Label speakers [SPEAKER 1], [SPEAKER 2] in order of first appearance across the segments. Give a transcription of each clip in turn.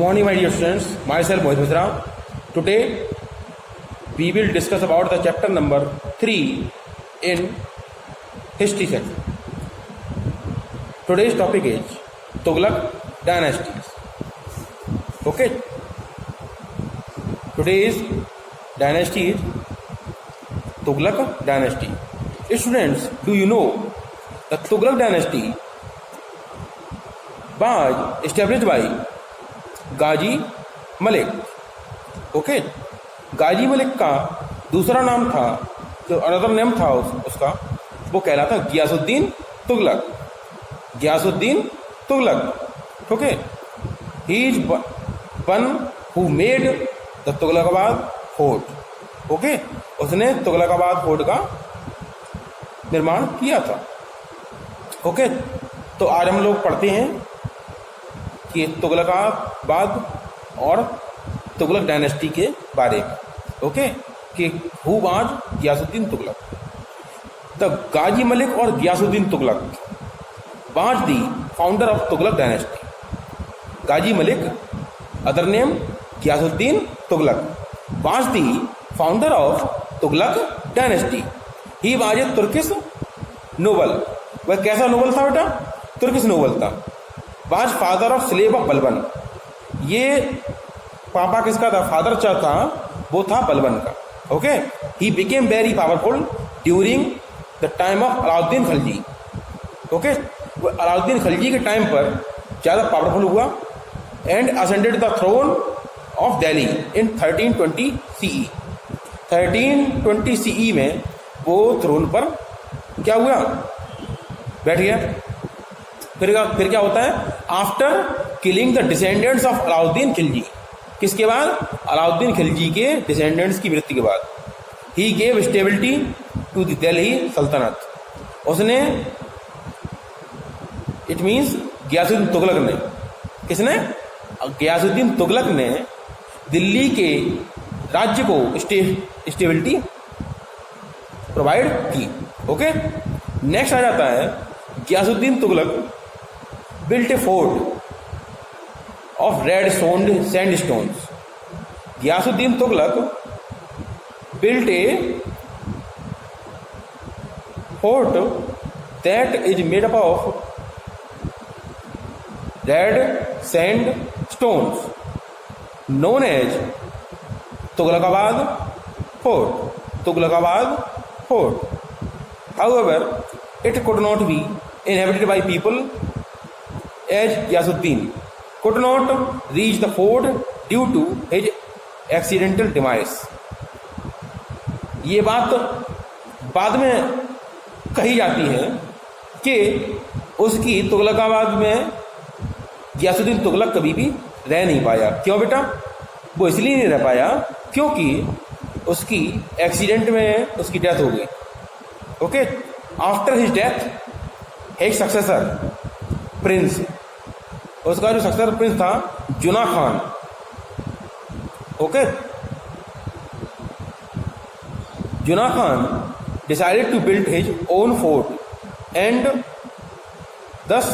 [SPEAKER 1] morning, my dear students. Myself Mohit Mishra. Today we will discuss about the chapter number 3 in history section. Today's topic is Tughlaq dynasties. Okay. Today's dynasty is Tughlaq dynasty. Students, do you know the Tughlaq dynasty was established by Ghazi Malik. Okay, Ghazi Malik का दूसरा नाम था, जो another name था उसका, वो कहलाता Ghiyasuddin Tughlaq. Ghiyasuddin Tughlaq. Okay, he is one who made the Tughlaqabad fort. Okay, उसने तुगलकाबाद फोर्ट का निर्माण किया था. ओके, तो आज हम लोग पढ़ते हैं कि तुगलकाबाद और तुगलक डायनेस्टी के बारे में. ओके, कि who was Ghiyasuddin Tughlaq. The Ghazi Malik और Ghiyasuddin Tughlaq was the founder of Tughlaq dynasty. Ghazi Malik, other name Ghiyasuddin Tughlaq, was the founder of Tughlaq dynasty. He was a Turkish noble. वह कैसा नोबल था बेटा? तुर्किश नोबल था. Was father of slave of Balban. ये पापा किसका था? फादर था वो था बलबन का. Okay, he became very powerful during the time of Alauddin Khilji. Okay, वो अलाउद्दीन खिलजी के टाइम पर ज़्यादा पावरफुल हुआ. And ascended the throne of Delhi in 1320 CE. 1320 CE में वो थ्रोन पर क्या हुआ? बैठ गया. फिर क्या होता है? After killing the descendants of Alauddin Khilji. किसके बाद? अलाउद्दीन खिलजी के डिसेंडेंट्स की मृत्यु के बाद. He gave stability to the Delhi sultanate. उसने, इट मीन्स गियासुद्दीन तुगलक ने, किसने? गियासुद्दीन तुगलक ने दिल्ली के राज्य को स्टेबिलिटी प्रोवाइड की. ओके, नेक्स्ट आ जाता है Ghiyasuddin Tughlaq built a fort of red sandstones. Ghiyasuddin Tughlaq built a fort that is made up of red sandstones, known as Tughlaqabad Fort. Tughlaqabad Fort. However, it could not be inhabited by people, as Ghiyasuddin could not reach the fort due to his accidental demise. ये बात बाद में कही जाती है कि उसकी तुगलकाबाद में गियासुद्दीन तुगलक कभी भी रह नहीं पाया. क्यों बेटा? वो इसलिए नहीं रह पाया क्योंकि उसकी एक्सीडेंट में उसकी डेथ हो गई. Okay, after his death his successor prince, उसका जो सक्सेसर प्रिंस था Juna Khan. Okay, Juna Khan decided to build his own fort and this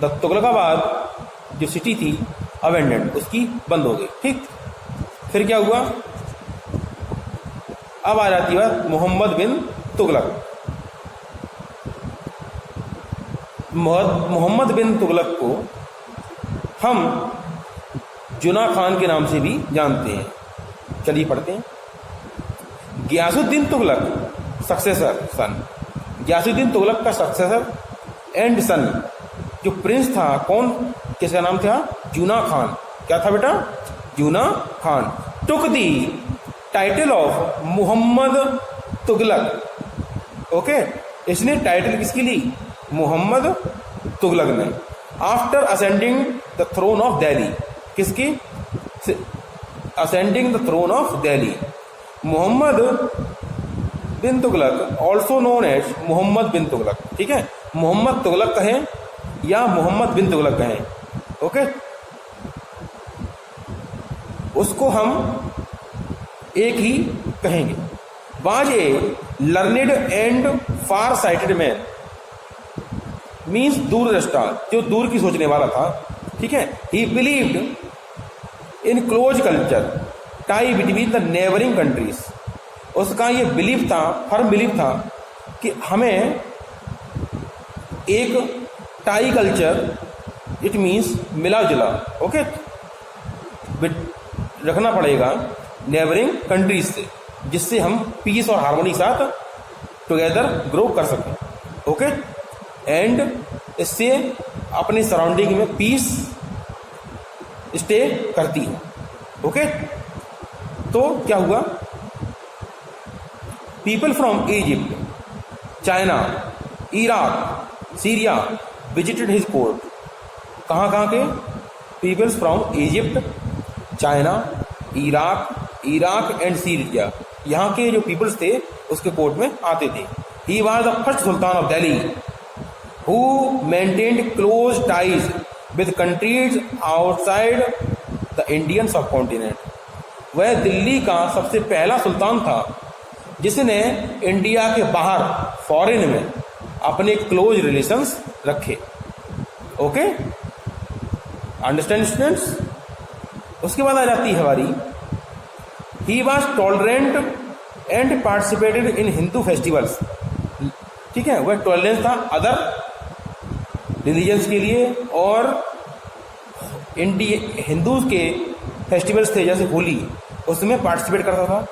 [SPEAKER 1] the Tughlaqabad जो सिटी थी अबेंडेंड, उसकी बंद हो गई. ठीक, फिर क्या हुआ? अब आ जाती है मोहम्मद बिन तुगलक. मोहम्मद बिन तुगलक को हम जुना खान के नाम से भी जानते हैं. चलिए पढ़ते हैं. गियासुद्दीन तुगलक सक्सेसर सन. गियासुद्दीन तुगलक का सक्सेसर एंड सन जो प्रिंस था, कौन, किसका नाम था? जुना खान. क्या था बेटा? Juna Khan. Took the title of Mohammad Tughlaq. Okay, इसने टाइटल किसकी ली? मोहम्मद तुगलक ने. After ascending the throne of Delhi. किसकी? Ascending the throne of Delhi. Mohammad bin Tughlaq, also known as Mohammad bin Tughlaq. ठीक है, मोहम्मद तुगलक कहें या मोहम्मद बिन तुगलक कहें. ओके, उसको हम एक ही कहेंगे. Was a learned and far sighted man. Means दूरदृष्टा, जो दूर की सोचने वाला था. ठीक है, he believed in close culture tie between the neighbouring countries. उसका ये बिलीफ था, फर्म बिलीफ था कि हमें एक टाई कल्चर, इट मीन्स मिला जुला, ओके, रखना पड़ेगा नेबरिंग कंट्रीज से, जिससे हम पीस और हार्मोनी के साथ टुगेदर ग्रो कर सकें, ओके। एंड इससे अपनी सराउंडिंग में पीस स्टे करती है, ओके। तो क्या हुआ, people from Egypt, China, Iraq, Syria visited his court. कहाँ के, peoples from Egypt, China, Iraq and Syria, यहाँ के जो पीपल्स थे उसके कोर्ट में आते थे। He was the first sultan of Delhi who maintained close ties with countries outside the Indian सब कॉन्टिनेंट। वह दिल्ली का सबसे पहला सुल्तान था जिसने इंडिया के बाहर फॉरेन में अपने क्लोज रिलेशंस रखे, ओके, अंडरस्टैंड स्टूडेंट्स। उसके बाद आ जाती है हमारी, he was tolerant and participated in Hindu festivals. ठीक है, वह टॉलरेंस था अदर रिलीजन्स के लिए, और हिंदूज के फेस्टिवल्स थे जैसे होली, उसमें पार्टिसिपेट करता था।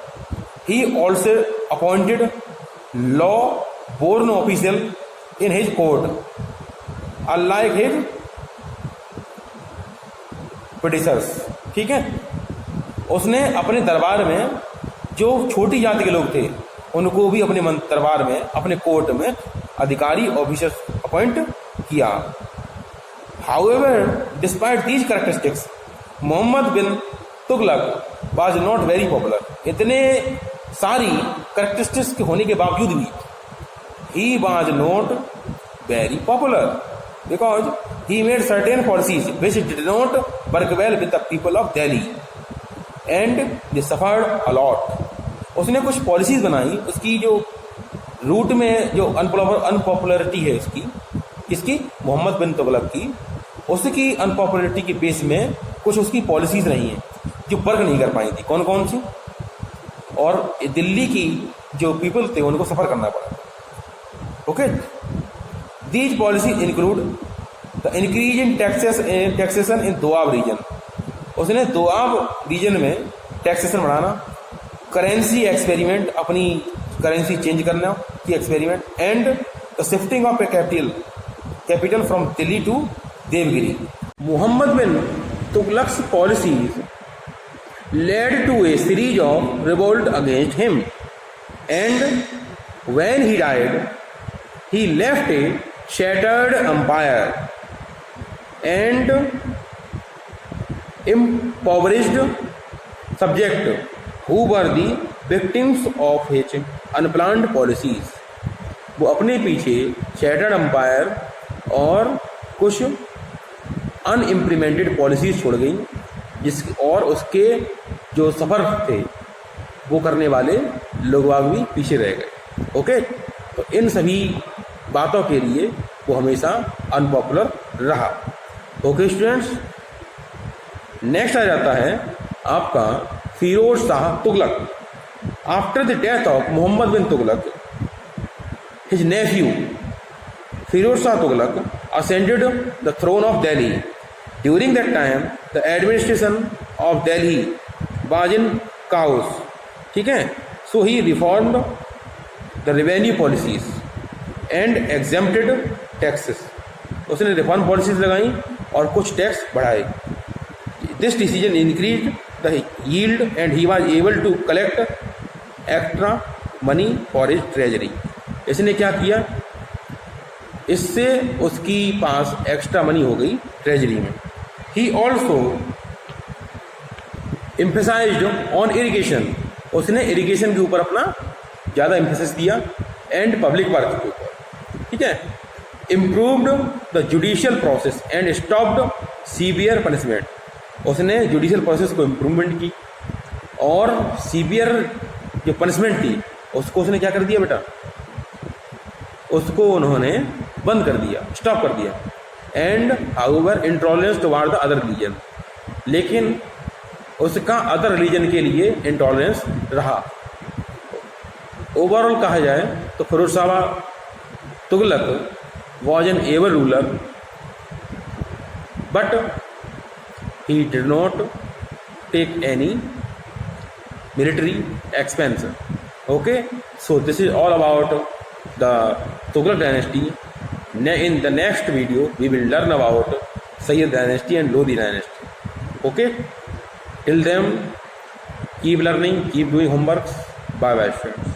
[SPEAKER 1] He also appointed law born official in his court unlike his predecessors. ठीक है, उसने अपने दरबार में जो छोटी जाति के लोग थे उनको भी अपने दरबार में, अपने कोर्ट में अधिकारी ऑफिसर्स अपॉइंट किया। However despite these characteristics Mohammad bin Tughlaq was not very popular. इतने सारी कैरेक्टरिस्टिक्स के होने के बावजूद भी he was not very popular because he made certain policies which did not work well with the people of Delhi and they suffered a lot. उसने कुछ policies बनाई, उसकी जो रूट में जो अनपॉपुलरिटी है इसकी मोहम्मद बिन तुगलक की, उसकी अनपॉपुलरिटी के बेस में कुछ उसकी पॉलिसीज रही हैं जो वर्क नहीं कर पाई थी। कौन कौन सी? और दिल्ली की जो पीपल थे उनको सफ़र करना पड़ा, okay. These policy include the increase in taxation in Doab region. उसने दोआब रीजन में टैक्सेशन बढ़ाना, करेंसी एक्सपेरिमेंट, अपनी करेंसी चेंज करना की experiment, and the shifting of a capital from Delhi to Devagiri. Mohammad bin Tughlaq's policies led to a series of revolt against him, and when he died he left a shattered empire and impoverished subject who were the victims of his unplanned policies। वो अपने पीछे shattered empire और कुछ अनइम्प्लीमेंटेड policies छोड़ गई, और उसके जो सफ़र थे वो करने वाले लोग भी पीछे रह गए, ओके। तो इन सभी बातों के लिए वो हमेशा अनपॉपुलर रहा, ओके स्टूडेंट्स। नेक्स्ट आ जाता है आपका Firoz Shah Tughlaq. After the death of Mohammad bin Tughlaq his nephew Firoz Shah Tughlaq ascended the throne of Delhi। During that time the administration of Delhi was in chaos, ठीक है। So he reformed the revenue policies and exempted taxes। उसने reform policies लगाई और कुछ tax बढ़ाए। This decision increased the yield and he was able to collect extra money for his treasury। इसने क्या किया, इससे उसकी पास एक्स्ट्रा मनी हो गई ट्रेजरी में। He also emphasised on irrigation. उसने इरिगेशन के ऊपर अपना ज़्यादा एम्फेसिस दिया एंड पब्लिक वर्क के ऊपर, ठीक है। Improved the judicial process and stopped severe punishment. उसने जुडिशियल प्रोसेस को इम्प्रूवमेंट की और सीवियर जो पनिशमेंट थी उसको उसने क्या कर दिया बेटा, उसको उन्होंने बंद कर दिया, स्टॉप कर दिया। And however intolerance toward the other religion. लेकिन उसका अदर रिलीजन के लिए इंटॉलरेंस रहा। ओवरऑल कहा जाए तो Firozshah Tughlaq was an able ruler, but he did not take any military expense. Okay, so this is all about the Tughlaq dynasty. In the next video we will learn about Sayyid dynasty and Lodi dynasty. Okay, till then keep learning, keep doing homeworks. Bye bye friends.